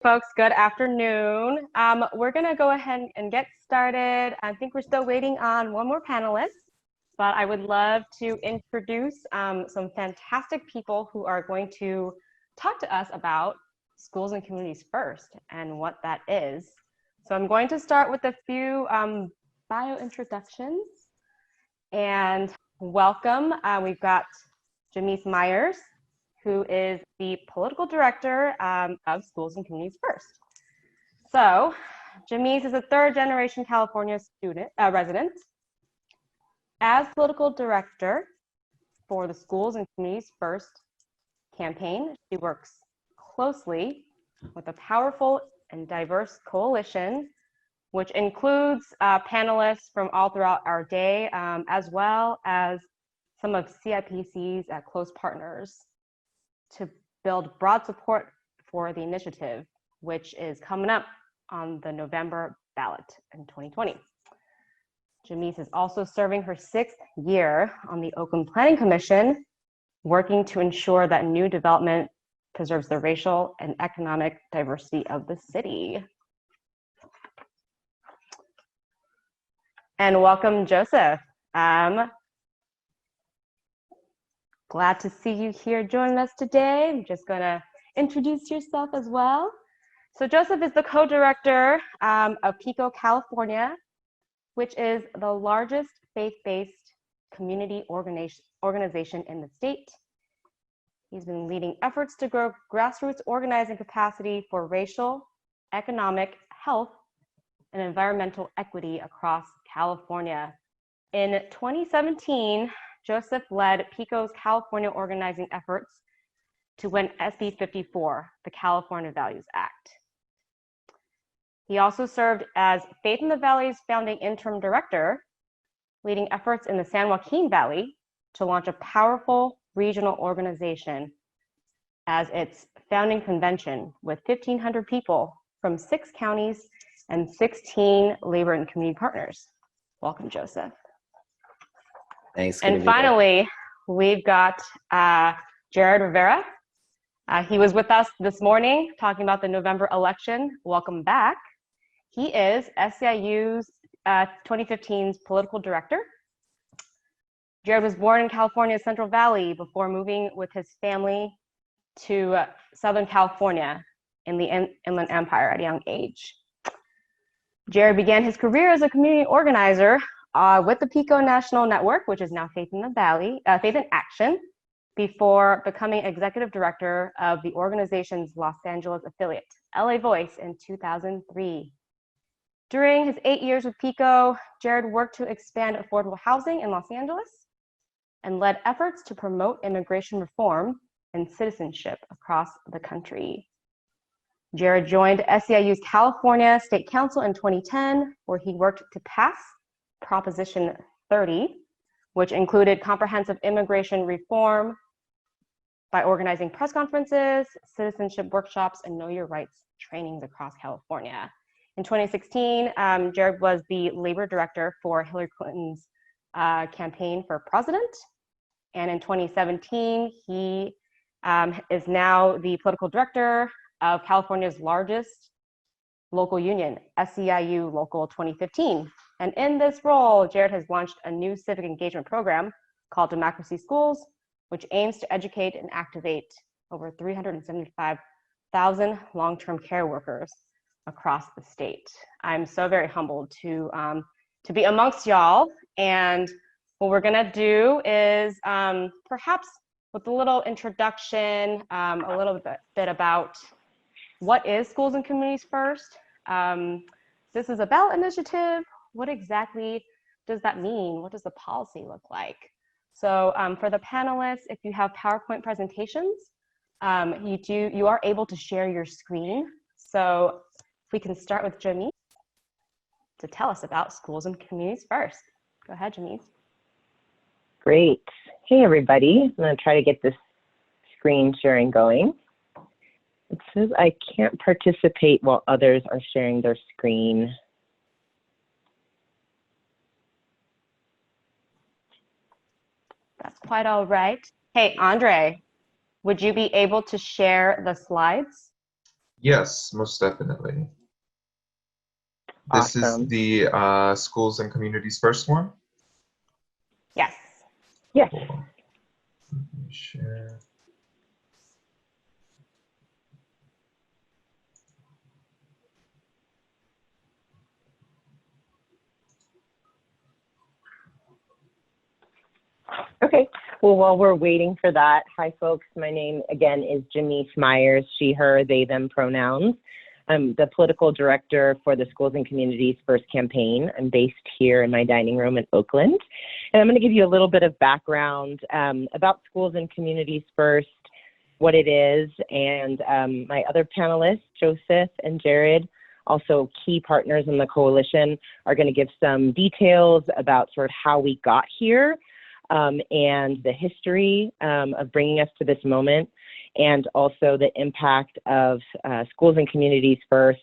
Folks, good afternoon. We're going to go ahead and get started. I think we're still waiting on one more panelist, but I would love to introduce some fantastic people who are going to talk to us about schools and communities first and what that is. So I'm going to start with a few bio introductions and welcome. We've got Janice Myers, who is the political director of Schools and Communities First. So, Janice is a third-generation California resident. As political director for the Schools and Communities First campaign, she works closely with a powerful and diverse coalition, which includes panelists from all throughout our day, as well as some of CIPC's close partners, to build broad support for the initiative, which is coming up on the November ballot in 2020. Janice is also serving her 6th year on the Oakland Planning Commission, working to ensure that new development preserves the racial and economic diversity of the city. And welcome, Joseph. Glad to see you here joining us today. I'm just going to introduce yourself as well. So Joseph is the co-director of PICO California, which is the largest faith-based community organization in the state. He's been leading efforts to grow grassroots organizing capacity for racial, economic, health, and environmental equity across California. In 2017, Joseph led PICO's California organizing efforts to win SB 54, the California Values Act. He also served as Faith in the Valley's founding interim director, leading efforts in the San Joaquin Valley to launch a powerful regional organization as its founding convention with 1,500 people from 6 counties and 16 labor and community partners. Welcome, Joseph. Thanks. And finally, we've got Jared Rivera. He was with us this morning talking about the November election. Welcome back. He is SEIU's 2015's political director. Jared was born in California's Central Valley before moving with his family to Southern California in the Inland Empire at a young age. Jared began his career as a community organizer with the PICO National Network, which is now Faith in the Valley, Faith in Action, before becoming executive director of the organization's Los Angeles affiliate, LA Voice, in 2003. During his 8 years with PICO, Jared worked to expand affordable housing in Los Angeles and led efforts to promote immigration reform and citizenship across the country. Jared joined SEIU's California State Council in 2010, where he worked to pass Proposition 30, which included comprehensive immigration reform by organizing press conferences, citizenship workshops, and know your rights trainings across California. In 2016, Jared was the labor director for Hillary Clinton's campaign for president. And in 2017, he is now the political director of California's largest local union, SEIU Local 2015. And in this role, Jared has launched a new civic engagement program called Democracy Schools, which aims to educate and activate over 375,000 long-term care workers across the state. I'm so very humbled to be amongst y'all. And what we're gonna do is perhaps with a little introduction, a little bit about what is Schools and Communities First. This is a ballot initiative. What exactly does that mean? What does the policy look like? So for the panelists, if you have PowerPoint presentations, you are able to share your screen. So if we can start with Janice to tell us about Schools and Communities First. Go ahead, Janice. Great. Hey, everybody. I'm going to try to get this screen sharing going. It says I can't participate while others are sharing their screen. That's quite all right. Hey, Andre, would you be able to share the slides? Yes, most definitely. This is Awesome. the Schools and Communities First one. Yes. Yes. Cool. Let me share. Okay. Well, while we're waiting for that, hi folks. My name again is Janice Myers. She, her, they, them pronouns. I'm the political director for the Schools and Communities First campaign. I'm based here in my dining room in Oakland. And I'm going to give you a little bit of background about Schools and Communities First, what it is, and my other panelists, Joseph and Jared, also key partners in the coalition, are going to give some details about sort of how we got here and the history of bringing us to this moment, and also the impact of Schools and Communities First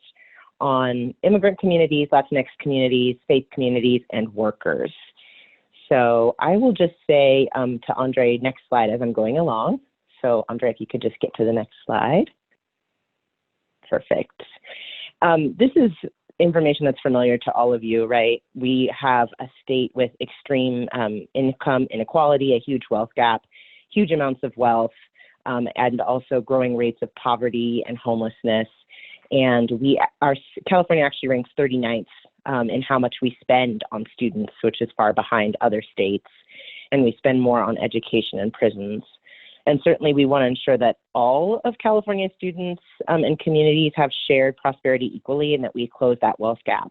on immigrant communities, Latinx communities, faith communities, and workers. So I will just say to Andre, next slide as I'm going along. So Andre, if you could just get to the next slide. Perfect. This is information that's familiar to all of you, right? We have a state with extreme income inequality, a huge wealth gap, huge amounts of wealth, and also growing rates of poverty and homelessness. And California actually ranks 39th in how much we spend on students, which is far behind other states. And we spend more on education and prisons. And certainly we want to ensure that all of California's students and communities have shared prosperity equally, and that we close that wealth gap,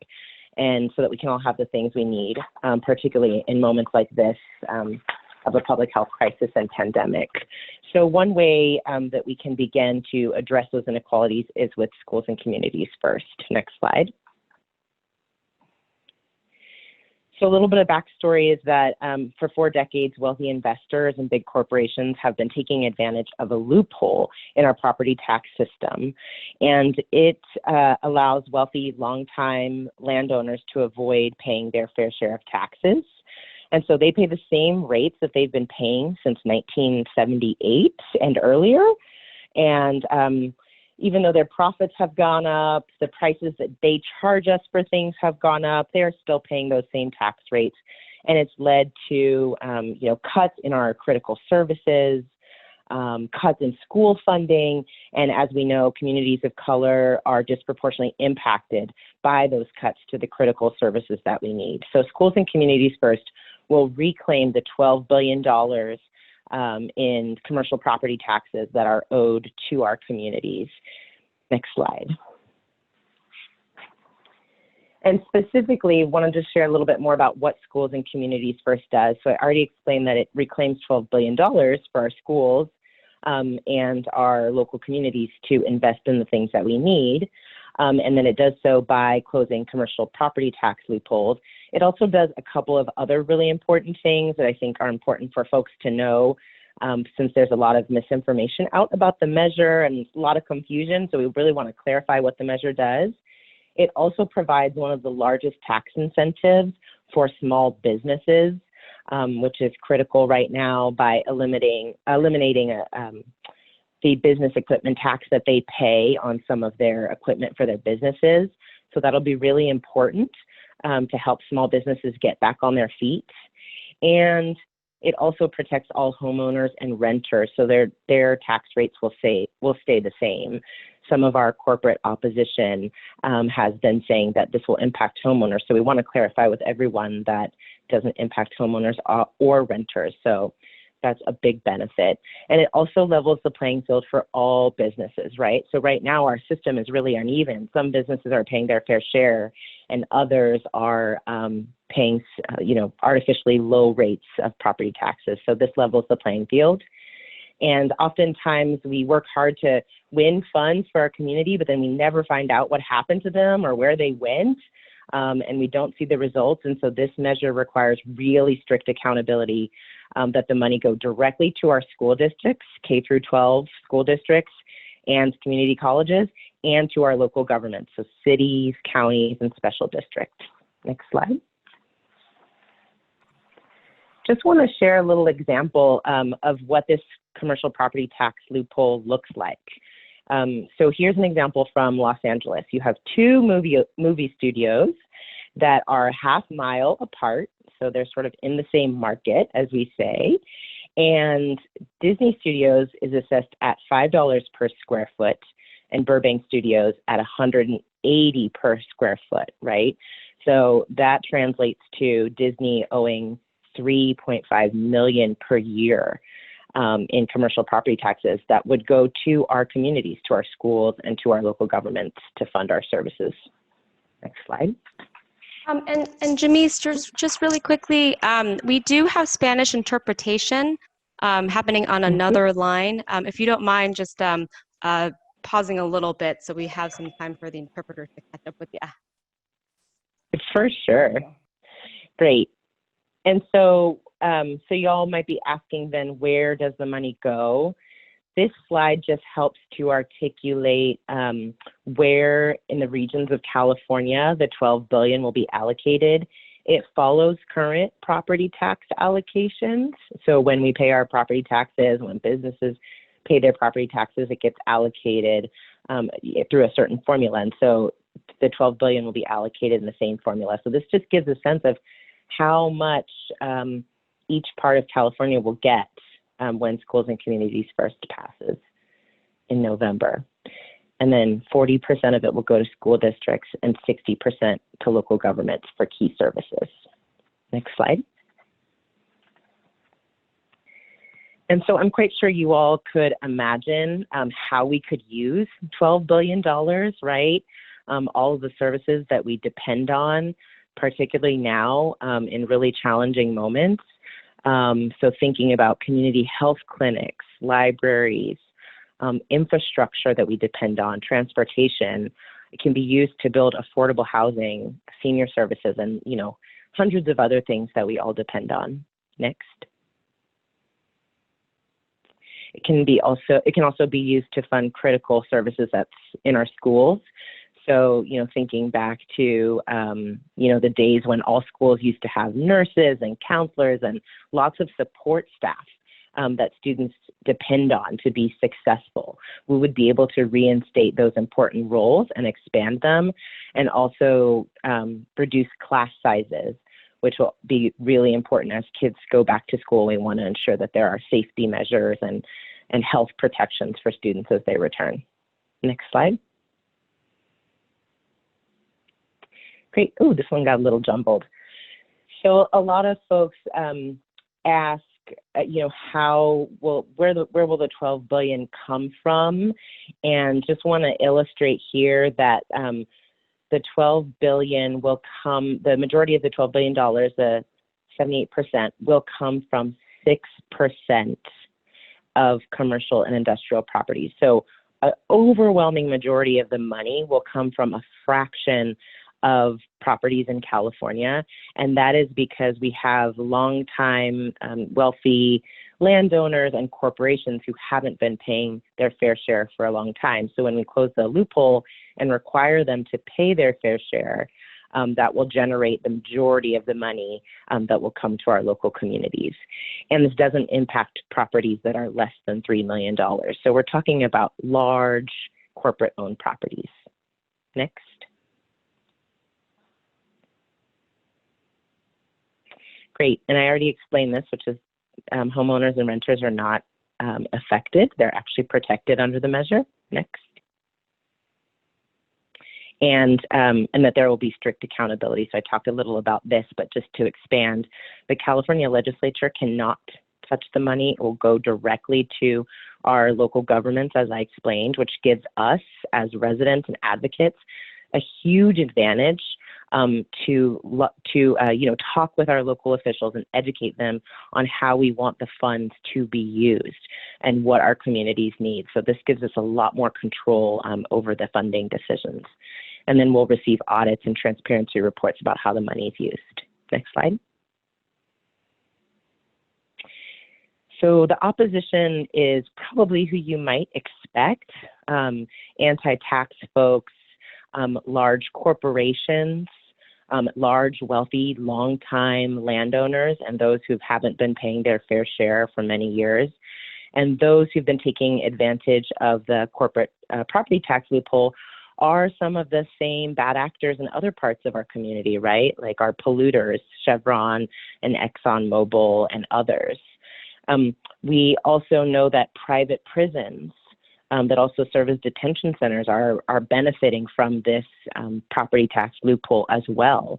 and so that we can all have the things we need, particularly in moments like this of a public health crisis and pandemic. So one way that we can begin to address those inequalities is with Schools and Communities First. Next slide. So a little bit of backstory is that for 4 decades, wealthy investors and big corporations have been taking advantage of a loophole in our property tax system. And it allows wealthy, longtime landowners to avoid paying their fair share of taxes. And so they pay the same rates that they've been paying since 1978 and earlier. And even though their profits have gone up, the prices that they charge us for things have gone up, they're still paying those same tax rates. And it's led to cuts in our critical services, cuts in school funding. And as we know, communities of color are disproportionately impacted by those cuts to the critical services that we need. So Schools and Communities First will reclaim the $12 billion in commercial property taxes that are owed to our communities. Next slide. And specifically, wanted to share a little bit more about what Schools and Communities First does. So I already explained that it reclaims $12 billion for our schools and our local communities to invest in the things that we need. And then it does so by closing commercial property tax loopholes. It also does a couple of other really important things that I think are important for folks to know, since there's a lot of misinformation out about the measure and a lot of confusion. So we really want to clarify what the measure does. It also provides one of the largest tax incentives for small businesses, which is critical right now by eliminating the business equipment tax that they pay on some of their equipment for their businesses. So that'll be really important to help small businesses get back on their feet. And it also protects all homeowners and renters, so their tax rates will stay the same. Some of our corporate opposition has been saying that this will impact homeowners. So we want to clarify with everyone that doesn't impact homeowners or renters. So that's a big benefit. And it also levels the playing field for all businesses, right? So right now our system is really uneven. Some businesses are paying their fair share and others are paying, artificially low rates of property taxes. So this levels the playing field. And oftentimes we work hard to win funds for our community, but then we never find out what happened to them or where they went. And we don't see the results. And so this measure requires really strict accountability, that the money go directly to our school districts, K through 12 school districts and community colleges, and to our local governments, so cities, counties, and special districts. Next slide. Just want to share a little example of what this commercial property tax loophole looks like. So here's an example from Los Angeles. You have two movie studios that are half-mile apart, so they're sort of in the same market, as we say. And Disney Studios is assessed at $5 per square foot, and Burbank Studios at $180 per square foot, right? So that translates to Disney owing $3.5 million per year in commercial property taxes that would go to our communities, to our schools, and to our local governments to fund our services. Next slide. And Jamise, just really quickly, we do have Spanish interpretation happening on another line. If you don't mind just pausing a little bit so we have some time for the interpreter to catch up with you. For sure. Great. And so, so y'all might be asking then, where does the money go? This slide just helps to articulate where in the regions of California the $12 billion will be allocated. It follows current property tax allocations. So when we pay our property taxes, when businesses pay their property taxes, it gets allocated through a certain formula. And so the $12 billion will be allocated in the same formula. So this just gives a sense of how much each part of California will get when Schools and Communities First passes in November. And then 40% of it will go to school districts and 60% to local governments for key services. Next slide. And so I'm quite sure you all could imagine how we could use $12 billion, right? All of the services that we depend on, particularly now in really challenging moments. So thinking about community health clinics, libraries, infrastructure that we depend on, transportation. It can be used to build affordable housing, senior services, and hundreds of other things that we all depend on. Next. It can also be used to fund critical services that's in our schools. So, thinking back to, the days when all schools used to have nurses and counselors and lots of support staff that students depend on to be successful. We would be able to reinstate those important roles and expand them, and also reduce class sizes, which will be really important as kids go back to school. We want to ensure that there are safety measures and health protections for students as they return. Next slide. Great. Oh, this one got a little jumbled. So a lot of folks ask, where will the $12 billion come from? And just want to illustrate here that the $12 billion will come, the majority of the $12 billion, the 78%, will come from 6% of commercial and industrial properties. So an overwhelming majority of the money will come from a fraction of properties in California, and that is because we have long-time wealthy landowners and corporations who haven't been paying their fair share for a long time. So when we close the loophole and require them to pay their fair share, that will generate the majority of the money that will come to our local communities. And this doesn't impact properties that are less than $3 million. So we're talking about large corporate-owned properties. Next. Great, and I already explained this, which is homeowners and renters are not affected. They're actually protected under the measure. Next. And that there will be strict accountability. So I talked a little about this, but just to expand, the California legislature cannot touch the money. It will go directly to our local governments, as I explained, which gives us as residents and advocates a huge advantage to talk with our local officials and educate them on how we want the funds to be used and what our communities need. So this gives us a lot more control over the funding decisions. And then we'll receive audits and transparency reports about how the money is used. Next slide. So the opposition is probably who you might expect, anti-tax folks, large corporations, large, wealthy, long-time landowners, and those who haven't been paying their fair share for many years, and those who've been taking advantage of the corporate property tax loophole are some of the same bad actors in other parts of our community, right? Like our polluters, Chevron and ExxonMobil and others. We also know that private prisons that also serve as detention centers are benefiting from this property tax loophole as well.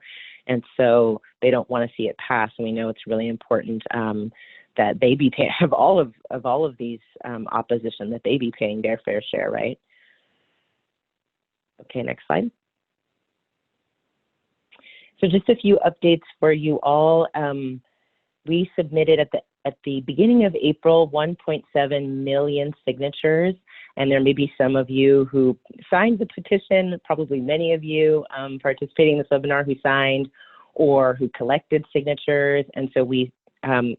And so they don't want to see it pass. And we know it's really important that they be paying of all of these opposition, that they be paying their fair share, right? Okay, next slide. So just a few updates for you all. We submitted at the beginning of April 1.7 million signatures, and there may be some of you who signed the petition, probably many of you participating in this webinar who signed or who collected signatures, and so we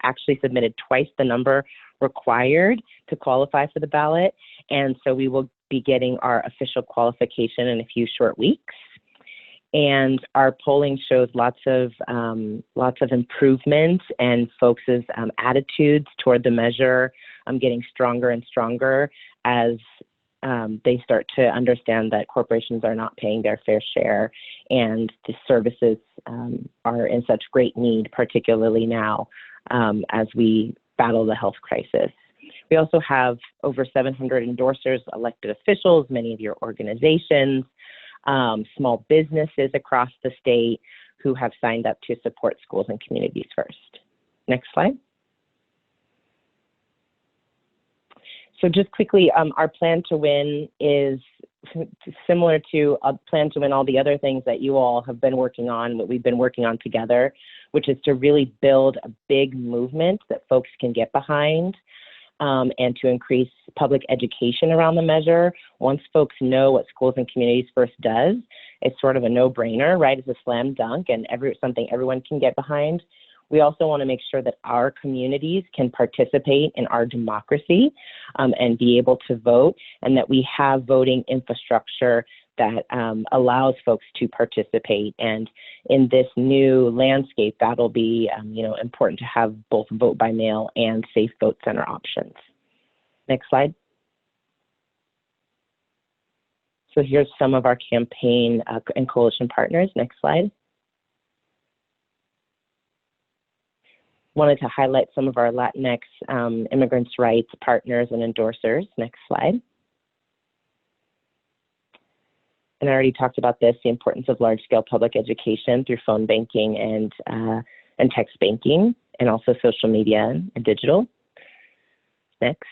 actually submitted twice the number required to qualify for the ballot, and so we will be getting our official qualification in a few short weeks. And our polling shows lots of improvement, and folks' attitudes toward the measure getting stronger and stronger as they start to understand that corporations are not paying their fair share, and the services are in such great need, particularly now as we battle the health crisis. We also have over 700 endorsers, elected officials, many of your organizations, small businesses across the state who have signed up to support schools and communities first. Next slide. So just quickly, our plan to win is similar to a plan to win all the other things that you all have been working on, that we've been working on together, which is to really build a big movement that folks can get behind. And to increase public education around the measure. Once folks know what Schools and Communities First does, it's sort of a no-brainer, right? It's a slam dunk and something everyone can get behind. We also want to make sure that our communities can participate in our democracy and be able to vote, and that we have voting infrastructure that allows folks to participate. And in this new landscape, that'll be important to have both vote by mail and safe vote center options. Next slide. So here's some of our campaign and coalition partners. Next slide. Wanted to highlight some of our Latinx immigrants' rights partners and endorsers. Next slide. And I already talked about this, the importance of large-scale public education through phone banking and text banking, and also social media and digital. Next.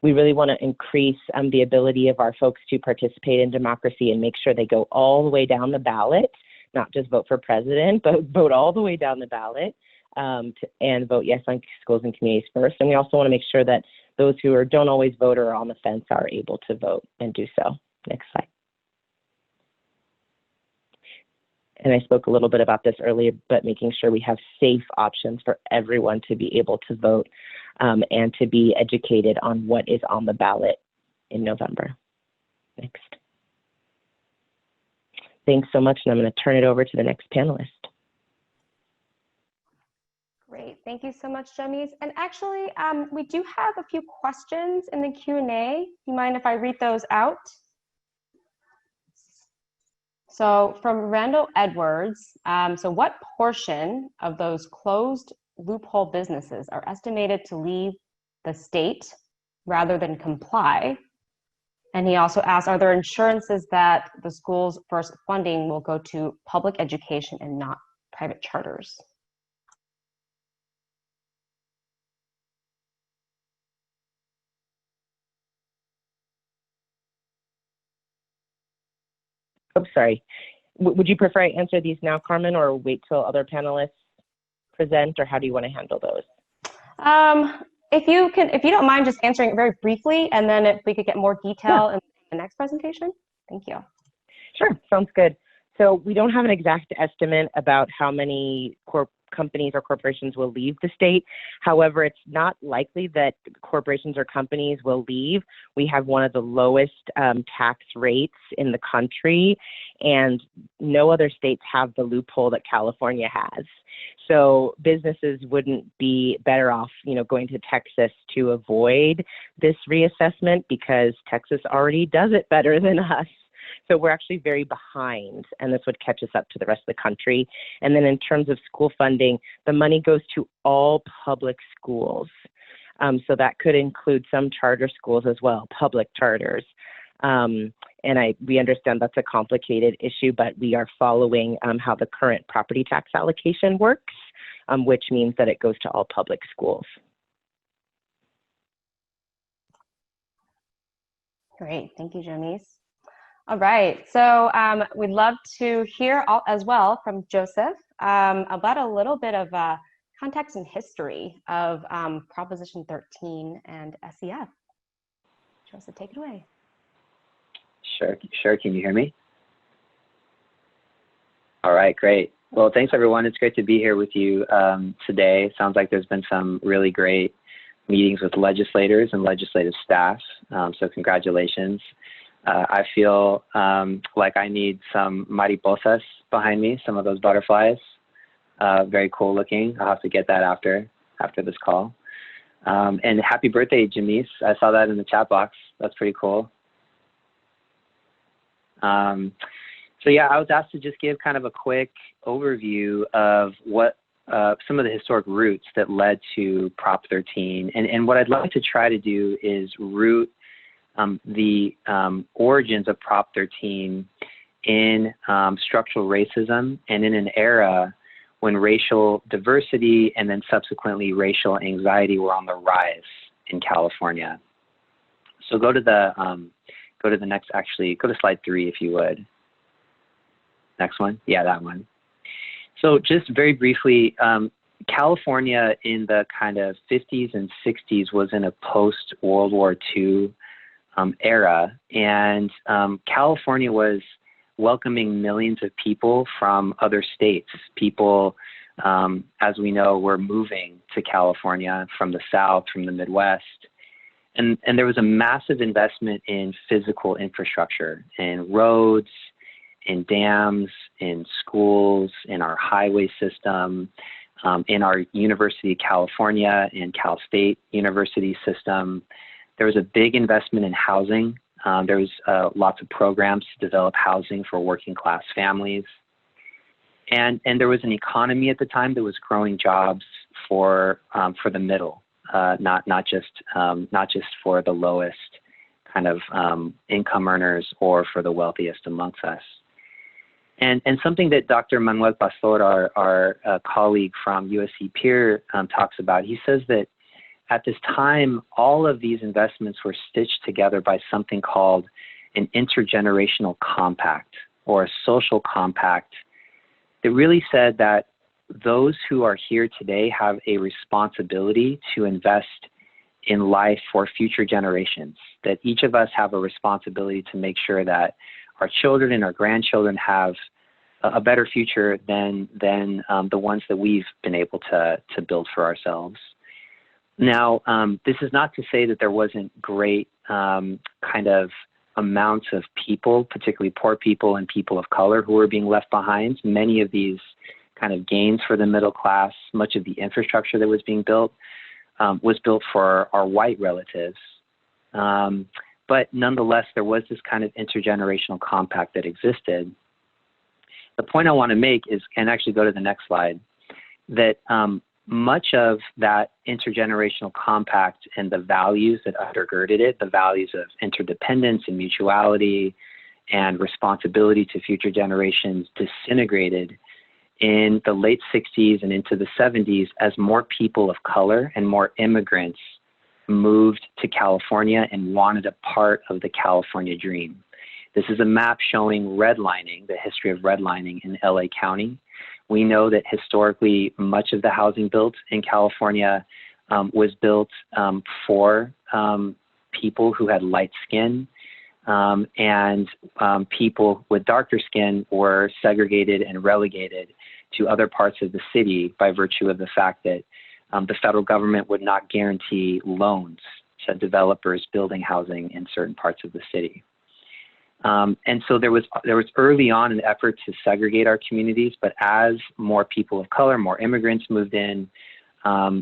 We really want to increase the ability of our folks to participate in democracy and make sure they go all the way down the ballot, not just vote for president, but vote all the way down the ballot and vote yes on Schools and Communities First. And we also want to make sure that those who don't always vote or are on the fence are able to vote and do so. Next slide. And I spoke a little bit about this earlier, but making sure we have safe options for everyone to be able to vote and to be educated on what is on the ballot in November. Next. Thanks so much, and I'm going to turn it over to the next panelist. Great, thank you so much, Jemmies. And actually, we do have a few questions in the Q&A. Do you mind if I read those out? So from Randall Edwards, so what portion of those closed loophole businesses are estimated to leave the state rather than comply? And he also asked, are there assurances that the school's first funding will go to public education and not private charters? Oh, sorry. Would you prefer I answer these now, Carmen, or wait till other panelists present, or how do you want to handle those? If you don't mind just answering it very briefly, and then if we could get more detail in the next presentation. Thank you. Sure, sounds good. So we don't have an exact estimate about how many companies or corporations will leave the state. However, it's not likely that corporations or companies will leave. We have one of the lowest tax rates in the country, and no other states have the loophole that California has. So businesses wouldn't be better off, going to Texas to avoid this reassessment because Texas already does it better than us. So we're actually very behind, and this would catch us up to the rest of the country. And then in terms of school funding, the money goes to all public schools. So that could include some charter schools as well, public charters. We understand that's a complicated issue, but we are following how the current property tax allocation works, which means that it goes to all public schools. Great, thank you, Janice. All right, so we'd love to hear as well from Joseph about a little bit of context and history of Proposition 13 and SEF. Joseph, take it away. Sure. Can you hear me? All right, great. Well, thanks everyone. It's great to be here with you today. Sounds like there's been some really great meetings with legislators and legislative staff. So congratulations. I feel like I need some mariposas behind me, some of those butterflies. Very cool looking. I'll have to get that after this call. And happy birthday, Janice. I saw that in the chat box. That's pretty cool. So yeah, I was asked to just give kind of a quick overview of what some of the historic roots that led to Prop 13. And what I'd like to try to do is root the origins of Prop 13 in structural racism and in an era when racial diversity and then subsequently racial anxiety were on the rise in California. So go to the next, go to slide 3 if you would. Next one, yeah, that one. So just very briefly, California in the kind of 50s and 60s was in a post-World War II era, and California was welcoming millions of people from other states. People, as we know, were moving to California from the South, from the Midwest. And there was a massive investment in physical infrastructure, in roads, in dams, in schools, in our highway system, in our University of California and Cal State University system. There was a big investment in housing. There was lots of programs to develop housing for working class families. And there was an economy at the time that was growing jobs for the middle, not just for the lowest kind of income earners or for the wealthiest amongst us. And something that Dr. Manuel Pastor, our colleague from USC Peer, talks about, he says that at this time, all of these investments were stitched together by something called an intergenerational compact or a social compact that really said that those who are here today have a responsibility to invest in life for future generations, that each of us have a responsibility to make sure that our children and our grandchildren have a better future than the ones that we've been able to build for ourselves. Now, this is not to say that there wasn't great kind of amounts of people, particularly poor people and people of color, who were being left behind. Many of these kind of gains for the middle class, much of the infrastructure that was being built was built for our white relatives. But nonetheless, there was this kind of intergenerational compact that existed. The point I want to make is, and actually go to the next slide, that much of that intergenerational compact and the values that undergirded it, the values of interdependence and mutuality and responsibility to future generations, disintegrated in the late 60s and into the 70s as more people of color and more immigrants moved to California and wanted a part of the California dream. This is a map showing redlining, the history of redlining in LA County. We know that historically much of the housing built in California was built for people who had light skin, and people with darker skin were segregated and relegated to other parts of the city by virtue of the fact that the federal government would not guarantee loans to developers building housing in certain parts of the city. And so there was early on an effort to segregate our communities, but as more people of color, more immigrants moved in,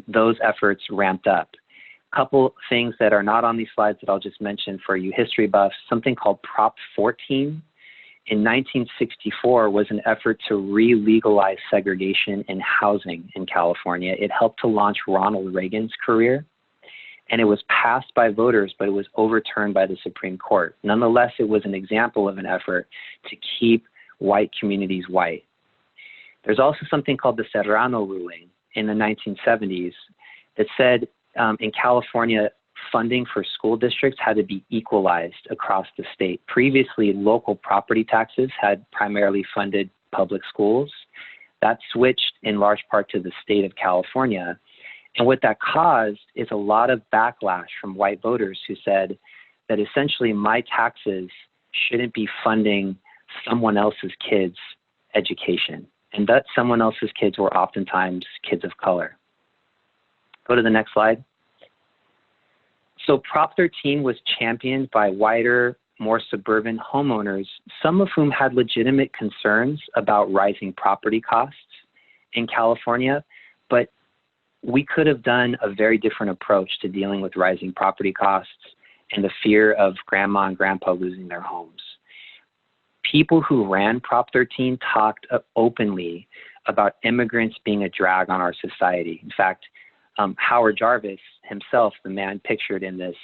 those efforts ramped up. A couple things that are not on these slides that I'll just mention for you history buffs, something called Prop 14 in 1964 was an effort to re-legalize segregation in housing in California. It helped to launch Ronald Reagan's career, and it was passed by voters, but it was overturned by the Supreme Court. Nonetheless, it was an example of an effort to keep white communities white. There's also something called the Serrano ruling in the 1970s that said in California, funding for school districts had to be equalized across the state. Previously, local property taxes had primarily funded public schools. That switched in large part to the state of California. And what that caused is a lot of backlash from white voters who said that essentially my taxes shouldn't be funding someone else's kids' education. And that someone else's kids were oftentimes kids of color. Go to the next slide. So Prop 13 was championed by whiter, more suburban homeowners, some of whom had legitimate concerns about rising property costs in California, but we could have done a very different approach to dealing with rising property costs and the fear of grandma and grandpa losing their homes. People who ran Prop 13 talked openly about immigrants being a drag on our society. In fact, Howard Jarvis himself, the man pictured in this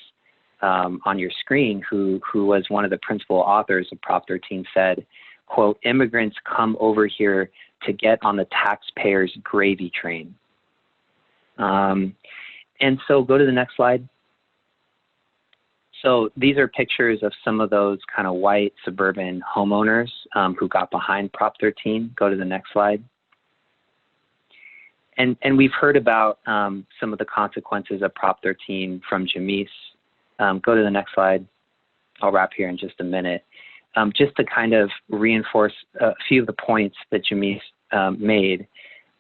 on your screen, who was one of the principal authors of Prop 13, said, quote, "Immigrants come over here to get on the taxpayers' gravy train." And so go to the next slide. So these are pictures of some of those kind of white suburban homeowners who got behind Prop 13. Go to the next slide. And we've heard about some of the consequences of Prop 13 from Jamise. Go to the next slide. I'll wrap here in just a minute. Just to kind of reinforce a few of the points that Jamise made,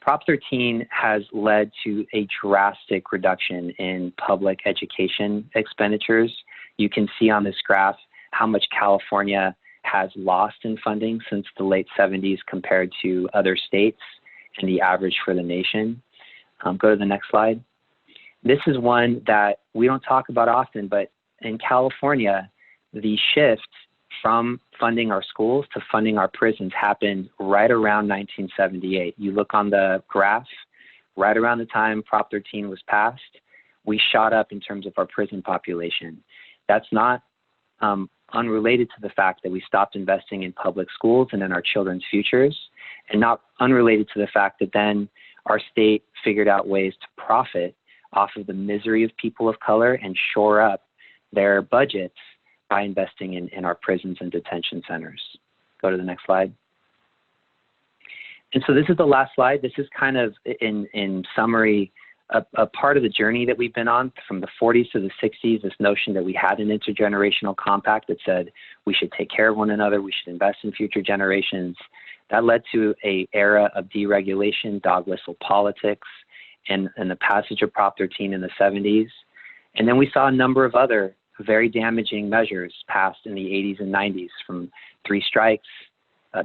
Prop 13 has led to a drastic reduction in public education expenditures. You can see on this graph how much California has lost in funding since the late 70s compared to other states and the average for the nation. Go to the next slide. This is one that we don't talk about often, but in California, the shift from funding our schools to funding our prisons happened right around 1978. You look on the graph, right around the time Prop 13 was passed, we shot up in terms of our prison population. That's not unrelated to the fact that we stopped investing in public schools and in our children's futures, and not unrelated to the fact that then our state figured out ways to profit off of the misery of people of color and shore up their budgets by investing in our prisons and detention centers. Go to the next slide. And so this is the last slide. This is kind of, in summary, a part of the journey that we've been on from the 40s to the 60s, this notion that we had an intergenerational compact that said we should take care of one another, we should invest in future generations. That led to an era of deregulation, dog whistle politics, and the passage of Prop 13 in the 70s. And then we saw a number of other very damaging measures passed in the 80s and 90s, from 3 strikes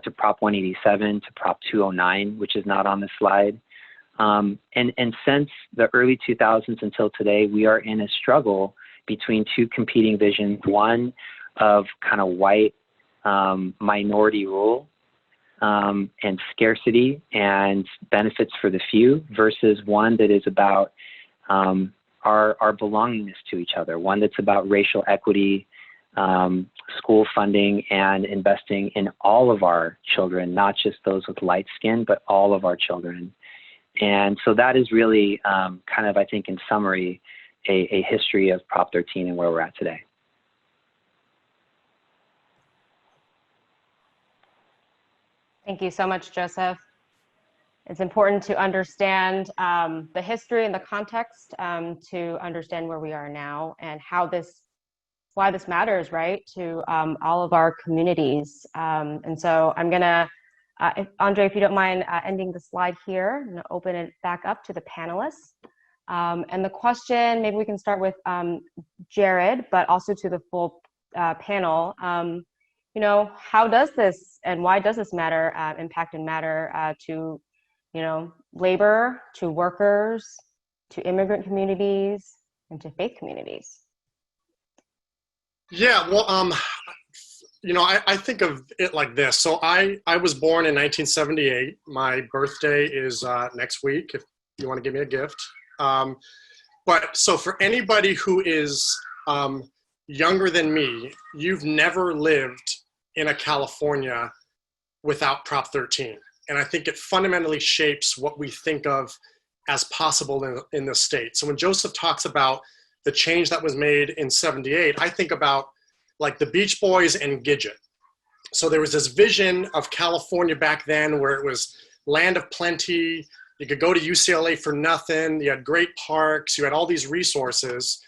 to Prop 187 to Prop 209, which is not on the slide. And since the early 2000s until today, we are in a struggle between 2 competing visions, one of kind of white minority rule and scarcity and benefits for the few, versus one that is about our belongingness to each other, one that's about racial equity, school funding, and investing in all of our children, not just those with light skin, but all of our children. And so that is really kind of, I think, in summary, a history of Prop 13 and where we're at today. Thank you so much, Joseph. It's important to understand the history and the context to understand where we are now and why this matters, right, to all of our communities. And so I'm gonna Andre, if you don't mind ending the slide here, I'm going to open it back up to the panelists. And the question, maybe we can start with Jared, but also to the full panel. You know, how does this and why does this matter, impact and matter to, you know, labor, to workers, to immigrant communities, and to faith communities? Yeah, well, you know, I think of it like this. So I was born in 1978. My birthday is next week, if you want to give me a gift. But so for anybody who is younger than me, you've never lived in a California without Prop 13. And I think it fundamentally shapes what we think of as possible in the state. So when Joseph talks about the change that was made in 78, I think about like the Beach Boys and Gidget. So there was this vision of California back then where it was land of plenty. You could go to UCLA for nothing. You had great parks. You had all these resources.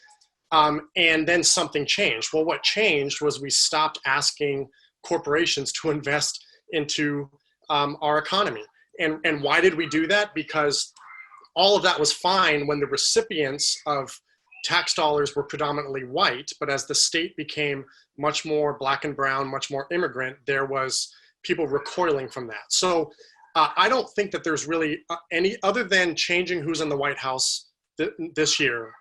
And then something changed. Well, what changed was we stopped asking corporations to invest into our economy. And why did we do that? Because all of that was fine when the recipients of tax dollars were predominantly white, but as the state became much more black and brown, much more immigrant, there was people recoiling from that. So I don't think that there's really any, other than changing who's in the White House this year,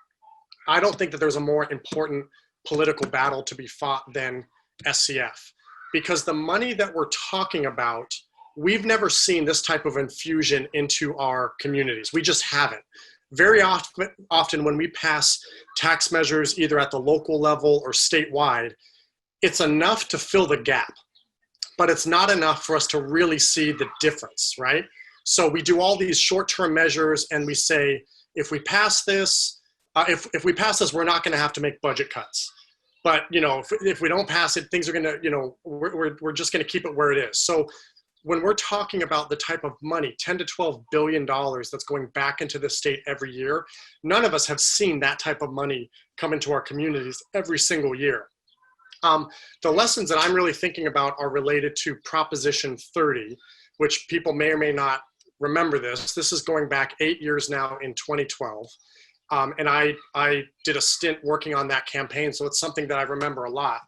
I don't think that there's a more important political battle to be fought than SCF. Because the money that we're talking about, we've never seen this type of infusion into our communities. We just haven't. Very often when we pass tax measures, either at the local level or statewide, it's enough to fill the gap, but it's not enough for us to really see the difference, right? So we do all these short-term measures and we say, if we pass this, if we pass this, we're not gonna have to make budget cuts. But you know, if we don't pass it, things are gonna, you know, we're just gonna keep it where it is. So when we're talking about the type of money, 10 to $12 billion that's going back into the state every year, none of us have seen that type of money come into our communities every single year. The lessons that I'm really thinking about are related to Proposition 30, which people may or may not remember this. This is going back 8 years now in 2012. And I did a stint working on that campaign, so it's something that I remember a lot.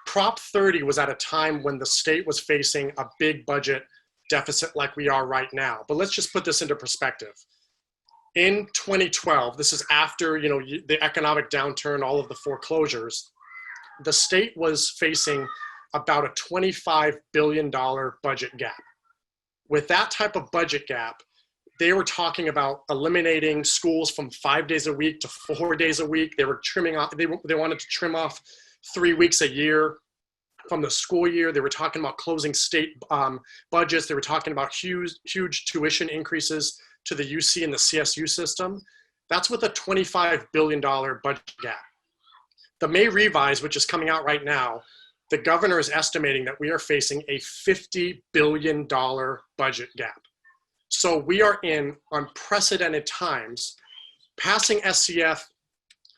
Prop 30 was at a time when the state was facing a big budget deficit like we are right now. But let's just put this into perspective. In 2012, this is after, you know, the economic downturn, all of the foreclosures, the state was facing about a $25 billion budget gap. With that type of budget gap, they were talking about eliminating schools from 5 days a week to 4 days a week. They were trimming off, they wanted to trim off 3 weeks a year from the school year. They were talking about closing state budgets. They were talking about huge tuition increases to the UC and the CSU system. That's with a $25 billion budget gap. The May revise, which is coming out right now, the governor is estimating that we are facing a $50 billion budget gap. So we are in unprecedented times. Passing SCF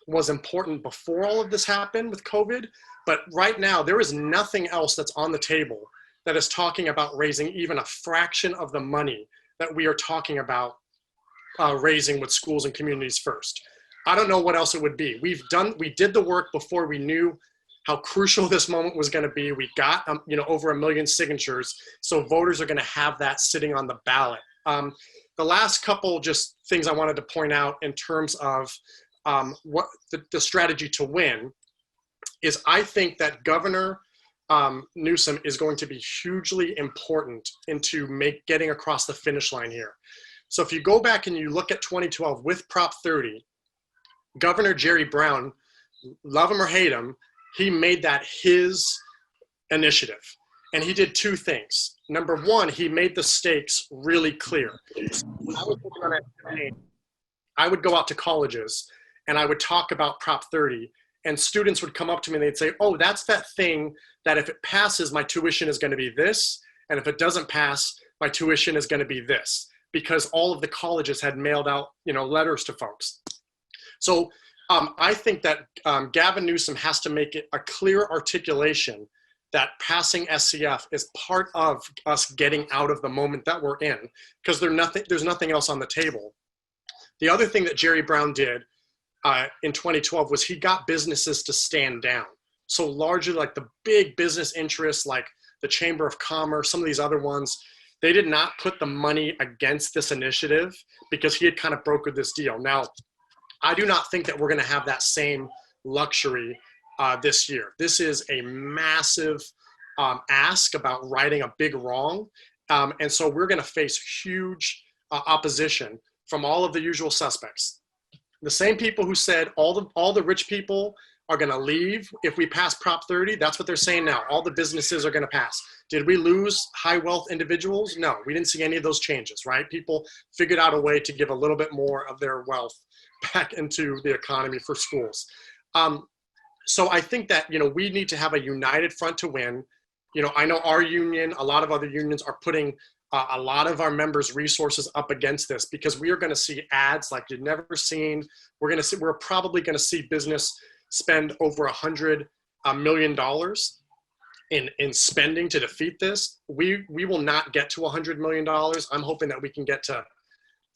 was important before all of this happened with COVID, but right now there is nothing else that's on the table that is talking about raising even a fraction of the money that we are talking about raising with schools and communities first. I don't know what else it would be. We did the work before we knew how crucial this moment was going to be. We got you know, over 1 million signatures, so voters are going to have that sitting on the ballot. The last couple just things I wanted to point out in terms of what the strategy to win is, I think that Governor Newsom is going to be hugely important into getting across the finish line here. So if you go back and you look at 2012 with Prop 30, Governor Jerry Brown, love him or hate him, he made that his initiative. And he did two things. Number one, he made the stakes really clear. When I was working on that campaign, I would go out to colleges and I would talk about Prop 30, and students would come up to me and they'd say, oh, that's that thing that if it passes, my tuition is going to be this, and if it doesn't pass, my tuition is going to be this, because all of the colleges had mailed out, you know, letters to folks. So I think that Gavin Newsom has to make it a clear articulation that passing SCF is part of us getting out of the moment that we're in, because there's nothing else on the table. The other thing that Jerry Brown did in 2012 was he got businesses to stand down. So largely like the big business interests like the Chamber of Commerce, some of these other ones, they did not put the money against this initiative because he had kind of brokered this deal. Now, I do not think that we're going to have that same luxury this year. This is a massive ask about righting a big wrong. And so we're going to face huge opposition from all of the usual suspects. The same people who said all the rich people are going to leave if we pass Prop 30, that's what they're saying now. All the businesses are going to pass. Did we lose high wealth individuals? No, we didn't see any of those changes, right? People figured out a way to give a little bit more of their wealth back into the economy for schools. So I think that, we need to have a united front to win. I know our union, a lot of other unions are putting a lot of our members' resources up against this because we are going to see ads like you've never seen. We're probably going to see business spend over $100 million in spending to defeat this. We will not get to $100 million. I'm hoping that we can get to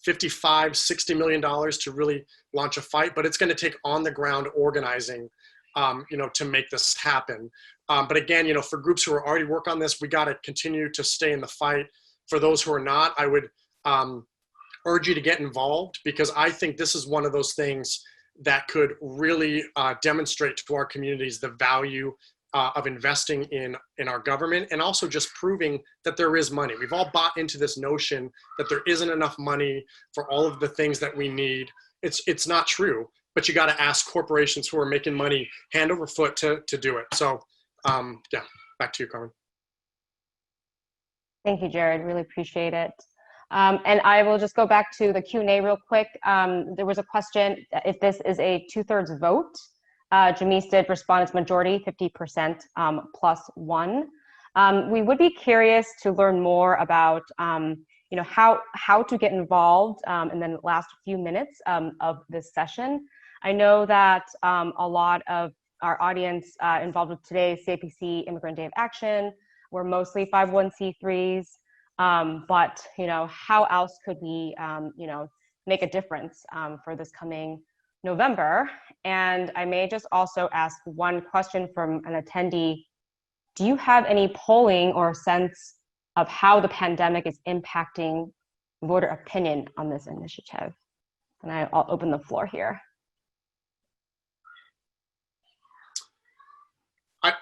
$55, $60 million to really launch a fight, but it's going to take on the ground organizing, to make this happen. But again, for groups who are already working on this, we got to continue to stay in the fight. For those who are not, I would urge you to get involved because I think this is one of those things that could really demonstrate to our communities the value of investing in our government and also just proving that there is money. We've all bought into this notion that there isn't enough money for all of the things that we need. It's not true, but you got to ask corporations who are making money hand over foot to do it. So yeah, back to you, Carmen. Thank you, Jared. Really appreciate it. And I will just go back to the Q&A real quick. There was a question if this is a 2/3 vote. Jamise did respond it's majority, 50% +1. We would be curious to learn more about how to get involved in the last few minutes of this session. I know that a lot of our audience involved with today's CAPC Immigrant Day of Action were mostly 501c3s. But how else could we make a difference for this coming November? And I may just also ask one question from an attendee. Do you have any polling or sense of how the pandemic is impacting voter opinion on this initiative? And I'll open the floor here.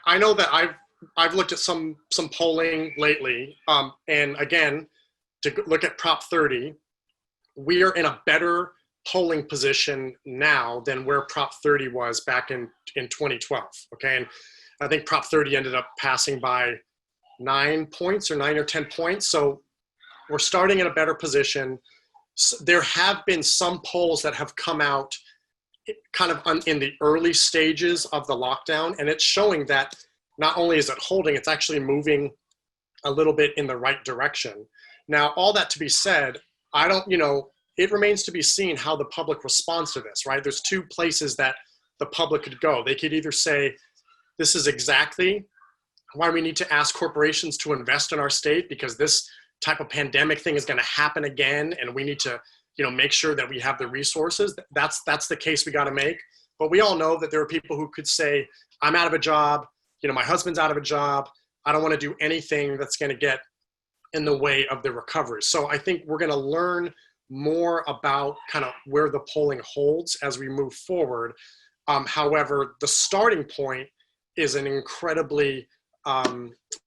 I know that I've looked at some polling lately, and again, to look at Prop 30, we are in a better polling position now than where Prop 30 was back in 2012, okay? And I think Prop 30 ended up passing by 9 points or 9 or 10 points, so we're starting in a better position. There have been some polls that have come out kind of in the early stages of the lockdown, and it's showing that not only is it holding, it's actually moving a little bit in the right direction. Now, all that to be said, it remains to be seen how the public responds to this, right? There's two places that the public could go. They could either say, this is exactly why we need to ask corporations to invest in our state because this type of pandemic thing is going to happen again and we need to make sure that we have the resources. That's the case we got to make. But we all know that there are people who could say, I'm out of a job, my husband's out of a job, I don't want to do anything that's going to get in the way of the recovery. So I think we're going to learn more about kind of where the polling holds as we move forward. However, the starting point is an incredibly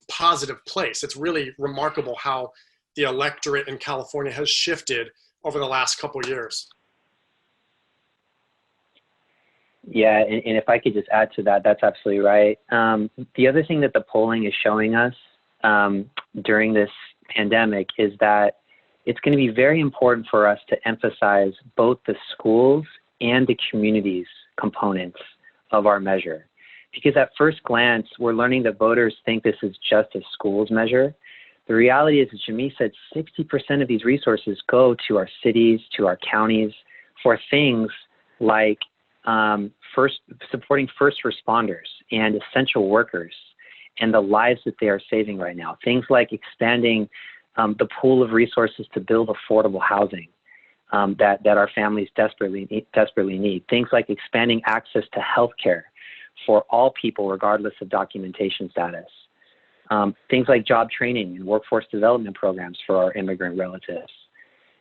positive place. It's really remarkable how the electorate in California has shifted over the last couple of years. Yeah, and if I could just add to that, that's absolutely right. The other thing that the polling is showing us during this pandemic is that it's going to be very important for us to emphasize both the schools and the communities components of our measure. Because at first glance, we're learning that voters think this is just a schools measure. The reality is, as Jamise said, 60% of these resources go to our cities, to our counties, for things like supporting first responders and essential workers. and the lives that they are saving right now. Things like expanding the pool of resources to build affordable housing that our families desperately need. Things like expanding access to healthcare for all people, regardless of documentation status. Things like job training and workforce development programs for our immigrant relatives.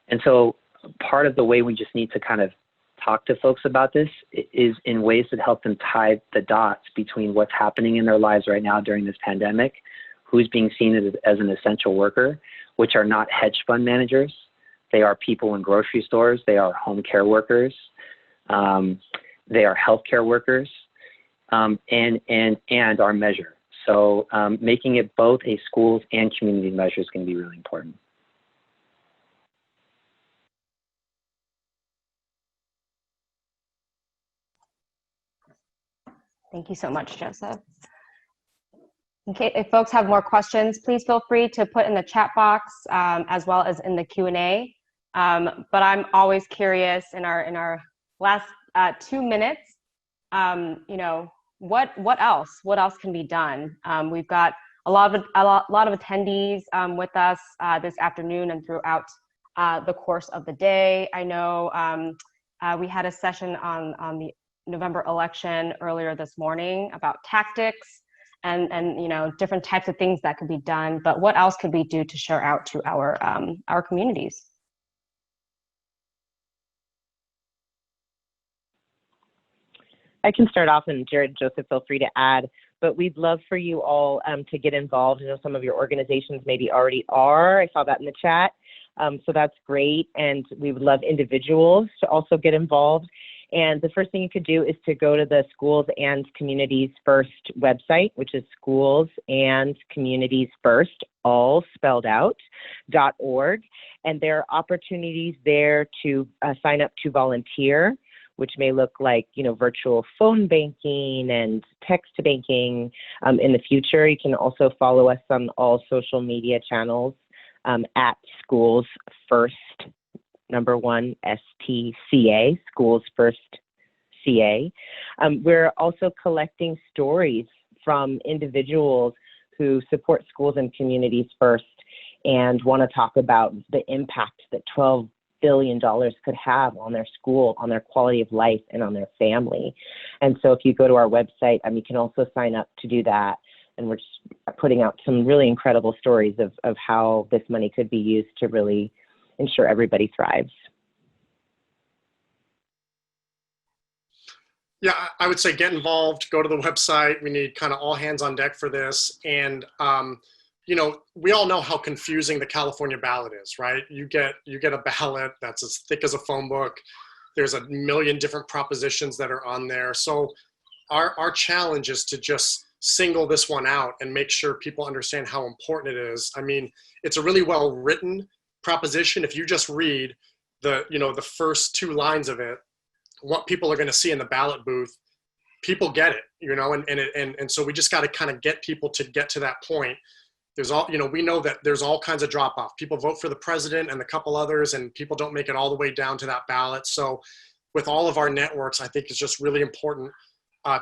And so part of the way we just need to kind of talk to folks about this is in ways that help them tie the dots between what's happening in their lives right now during this pandemic, who's being seen as an essential worker, which are not hedge fund managers. They are people in grocery stores. They are home care workers. They are healthcare workers, and our measure. So making it both a schools and community measure is going to be really important. Thank you so much, Joseph. Okay, if folks have more questions, please feel free to put in the chat box as well as in the Q&A. But I'm always curious in our last 2 minutes, you know, what else can be done? We've got a lot of attendees with us this afternoon and throughout the course of the day. I know we had a session on the November election earlier this morning about tactics and you know, different types of things that could be done. But what else could we do to share out to our communities? I can start off, and Jared, Joseph, feel free to add, but we'd love for you all to get involved. I know some of your organizations maybe already are. I saw that in the chat. So that's great. And we would love individuals to also get involved. And the first thing you could do is to go to the Schools and Communities First website, which is Schools and Communities First, all spelled out, .org. And there are opportunities there to sign up to volunteer, which may look like, you know, virtual phone banking and text banking in the future. You can also follow us on all social media channels at Schools First, #1 STCA, Schools First CA. We're also collecting stories from individuals who support schools and communities first and want to talk about the impact that $12 billion could have on their school, on their quality of life, and on their family. And so if you go to our website, you can also sign up to do that. And we're just putting out some really incredible stories of how this money could be used to really ensure everybody thrives. Yeah, I would say get involved, go to the website. We need kind of all hands on deck for this. And, you know, we all know how confusing the California ballot is, right? You get a ballot that's as thick as a phone book. There's a million different propositions that are on there. So our challenge is to just single this one out and make sure people understand how important it is. I mean, it's a really well written proposition. If you just read the first 2 lines of it, what people are going to see in the ballot booth, people get it, you know, and so we just got to kind of get people to get to that point. There's all, you know, we know that there's all kinds of drop off. People vote for the president and a couple others, and people don't make it all the way down to that ballot. So with all of our networks, I think it's just really important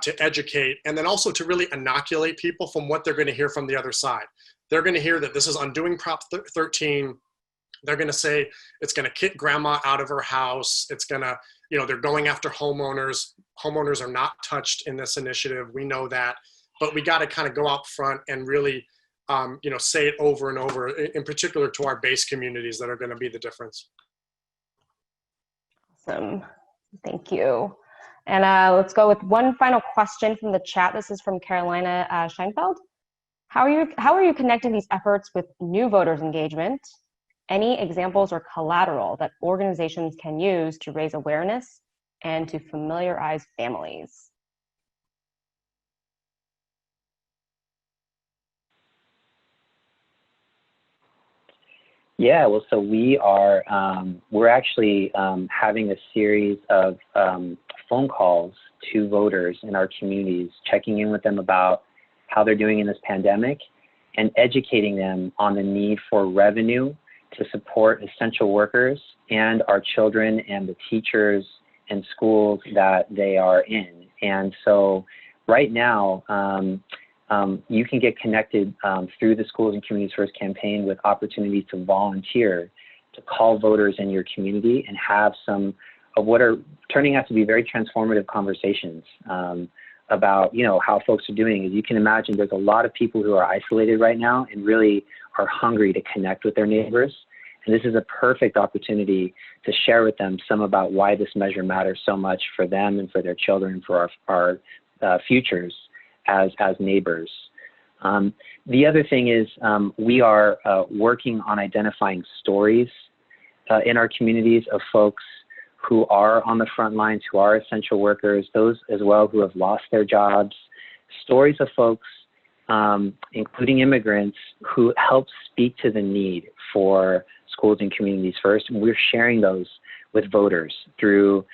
to educate, and then also to really inoculate people from what they're going to hear from the other side. They're going to hear that this is undoing Prop 13. They're going to say it's going to kick grandma out of her house. It's going to, you know, they're going after homeowners. Homeowners are not touched in this initiative. We know that, but we got to kind of go out front and really, you know, say it over and over, in particular to our base communities that are going to be the difference. Awesome, thank you. And let's go with one final question from the chat. This is from Carolina Scheinfeld. How are you connecting these efforts with new voters' engagement? Any examples or collateral that organizations can use to raise awareness and to familiarize families? Yeah, well, so we are, we're actually having a series of phone calls to voters in our communities, checking in with them about how they're doing in this pandemic and educating them on the need for revenue to support essential workers and our children and the teachers and schools that they are in. And so right now, you can get connected through the Schools and Communities First campaign with opportunities to volunteer, to call voters in your community and have some of what are turning out to be very transformative conversations about, you know, how folks are doing. As you can imagine, there's a lot of people who are isolated right now and really are hungry to connect with their neighbors. And this is a perfect opportunity to share with them some about why this measure matters so much for them and for their children, for our futures as neighbors. The other thing is we are working on identifying stories in our communities of folks who are on the front lines, who are essential workers, those as well who have lost their jobs, stories of folks, including immigrants, who help speak to the need for schools and communities first. And we're sharing those with voters through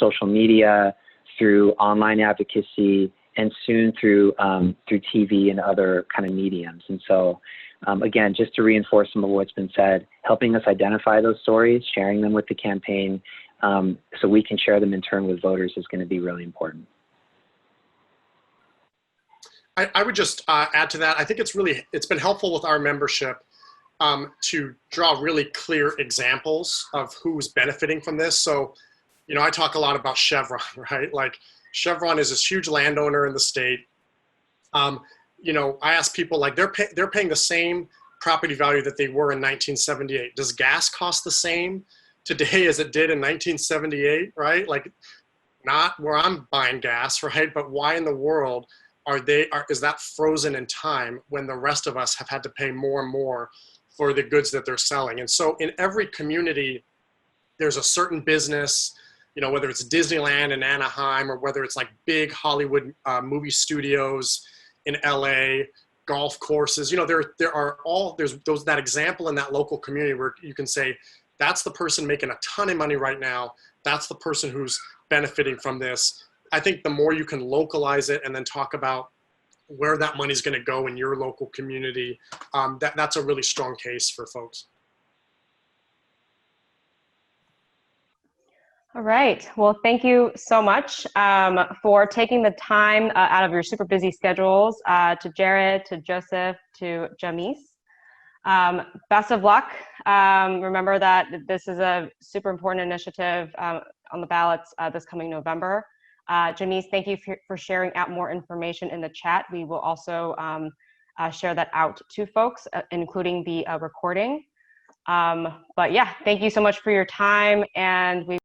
social media, through online advocacy, and soon through TV and other kind of mediums. And so, again, just to reinforce some of what's been said, helping us identify those stories, sharing them with the campaign, so we can share them in turn with voters is going to be really important. I would just add to that. I think it's been helpful with our membership to draw really clear examples of who's benefiting from this. So, you know, I talk a lot about Chevron, right? Like Chevron is this huge landowner in the state. You know, I ask people, like, they're paying the same property value that they were in 1978. Does gas cost the same today as it did in 1978, right? Like, not where I'm buying gas, right? But why in the world is that frozen in time when the rest of us have had to pay more and more for the goods that they're selling? And so in every community, there's a certain business, you know, whether it's Disneyland in Anaheim or whether it's like big Hollywood movie studios in LA, golf courses, you know, there's that example in that local community where you can say, that's the person making a ton of money right now. That's the person who's benefiting from this. I think the more you can localize it and then talk about where that money is going to go in your local community, that's a really strong case for folks. All right. Well, thank you so much for taking the time out of your super busy schedules, to Jared, to Joseph, to Jamis. Best of luck. Remember that this is a super important initiative on the ballots this coming November. Jamis, thank you for sharing out more information in the chat. We will also share that out to folks, including the recording. But yeah, thank you so much for your time, and we